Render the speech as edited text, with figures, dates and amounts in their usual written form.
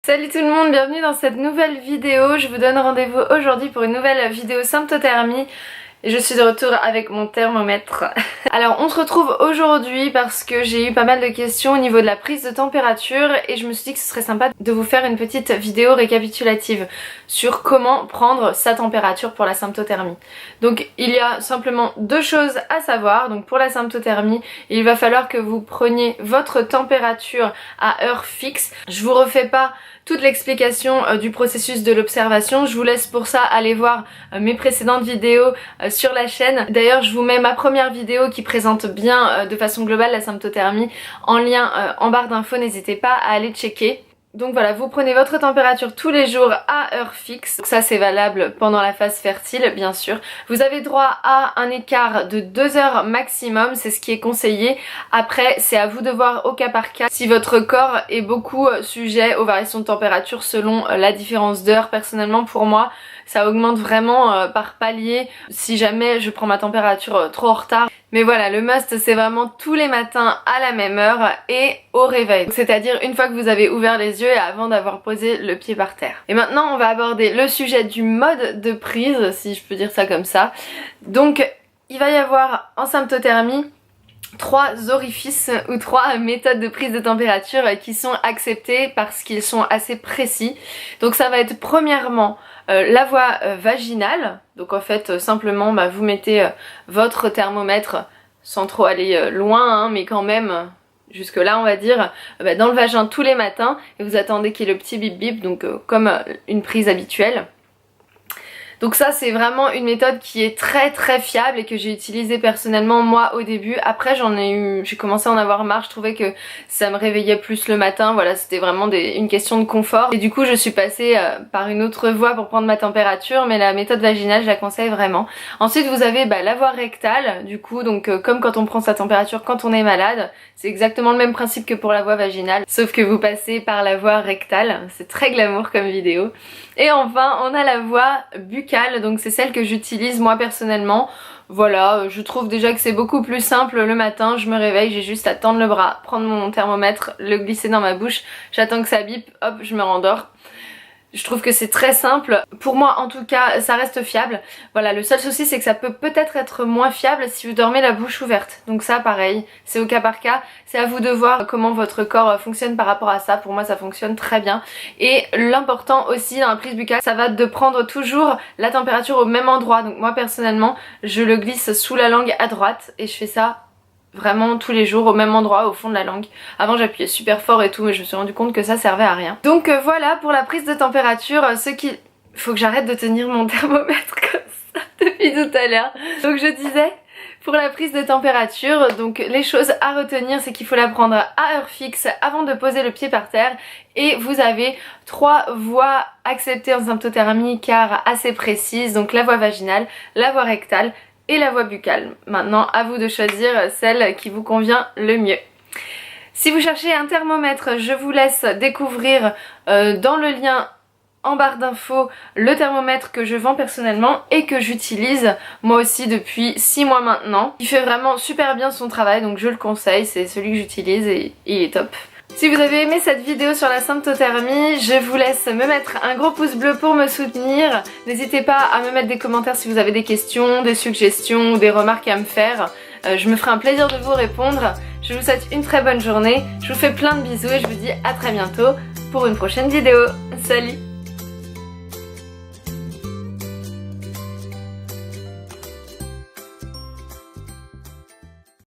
Salut tout le monde, bienvenue dans cette nouvelle vidéo. Je vous donne rendez-vous aujourd'hui pour une nouvelle vidéo symptothermie. Et je suis de retour avec mon thermomètre. Alors on se retrouve aujourd'hui parce que j'ai eu pas mal de questions au niveau de la prise de température et je me suis dit que ce serait sympa de vous faire une petite vidéo récapitulative sur comment prendre sa température pour la symptothermie. Donc il y a simplement deux choses à savoir. Donc pour la symptothermie, il va falloir que vous preniez votre température à heure fixe. Je vous refais pas toute l'explication du processus de l'observation. Je vous laisse pour ça aller voir mes précédentes vidéos sur la chaîne. D'ailleurs je vous mets ma première vidéo qui présente bien de façon globale la symptothermie en lien en barre d'infos, n'hésitez pas à aller checker. Donc voilà, vous prenez votre température tous les jours à heure fixe. Donc ça c'est valable pendant la phase fertile bien sûr. Vous avez droit à un écart de 2 heures maximum, c'est ce qui est conseillé. Après c'est à vous de voir au cas par cas si votre corps est beaucoup sujet aux variations de température selon la différence d'heure. Personnellement pour moi ça augmente vraiment par palier si jamais je prends ma température trop en retard. Mais voilà, le must c'est vraiment tous les matins à la même heure et au réveil. C'est-à-dire une fois que vous avez ouvert les yeux et avant d'avoir posé le pied par terre. Et maintenant on va aborder le sujet du mode de prise, si je peux dire ça comme ça. Donc il va y avoir en symptothermie 3 orifices ou 3 méthodes de prise de température qui sont acceptées parce qu'ils sont assez précis. Donc ça va être premièrement la voie vaginale. Donc en fait simplement vous mettez votre thermomètre sans trop aller loin mais quand même jusque là on va dire dans le vagin tous les matins et vous attendez qu'il y ait le petit bip bip, donc comme une prise habituelle. Donc ça c'est vraiment une méthode qui est très fiable et que j'ai utilisée personnellement moi au début. Après j'ai commencé à en avoir marre, je trouvais que ça me réveillait plus le matin, voilà, c'était vraiment une question de confort. Et du coup je suis passée par une autre voie pour prendre ma température, mais la méthode vaginale je la conseille vraiment. Ensuite vous avez la voie rectale, du coup donc comme quand on prend sa température quand on est malade, c'est exactement le même principe que pour la voie vaginale, sauf que vous passez par la voie rectale, c'est très glamour comme vidéo. Et enfin on a la voie buccale, donc c'est celle que j'utilise moi personnellement. Voilà, je trouve déjà que c'est beaucoup plus simple le matin, je me réveille, j'ai juste à tendre le bras, prendre mon thermomètre, le glisser dans ma bouche, j'attends que ça bip, hop, je me rendors. Je trouve que c'est très simple. Pour moi en tout cas ça reste fiable. Voilà, le seul souci c'est que ça peut peut-être être moins fiable si vous dormez la bouche ouverte. Donc ça pareil, c'est au cas par cas. C'est à vous de voir comment votre corps fonctionne par rapport à ça. Pour moi ça fonctionne très bien. Et l'important aussi dans la prise buccale, ça va de prendre toujours la température au même endroit. Donc moi personnellement je le glisse sous la langue à droite et je fais ça vraiment tous les jours au même endroit, au fond de la langue. Avant j'appuyais super fort et tout, mais je me suis rendu compte que ça servait à rien. Donc voilà pour la prise de température. Faut que j'arrête de tenir mon thermomètre comme ça depuis tout à l'heure. Donc je disais, pour la prise de température, donc les choses à retenir c'est qu'il faut la prendre à heure fixe avant de poser le pied par terre. Et vous avez 3 voies acceptées en symptothermie car assez précises, donc la voie vaginale, la voie rectale et la voie buccale. Maintenant à vous de choisir celle qui vous convient le mieux. Si vous cherchez un thermomètre, je vous laisse découvrir dans le lien en barre d'infos le thermomètre que je vends personnellement et que j'utilise moi aussi depuis 6 mois maintenant. Il fait vraiment super bien son travail, donc je le conseille, c'est celui que j'utilise et il est top. Si vous avez aimé cette vidéo sur la symptothermie, je vous laisse me mettre un gros pouce bleu pour me soutenir. N'hésitez pas à me mettre des commentaires si vous avez des questions, des suggestions ou des remarques à me faire. Je me ferai un plaisir de vous répondre. Je vous souhaite une très bonne journée, je vous fais plein de bisous et je vous dis à très bientôt pour une prochaine vidéo. Salut!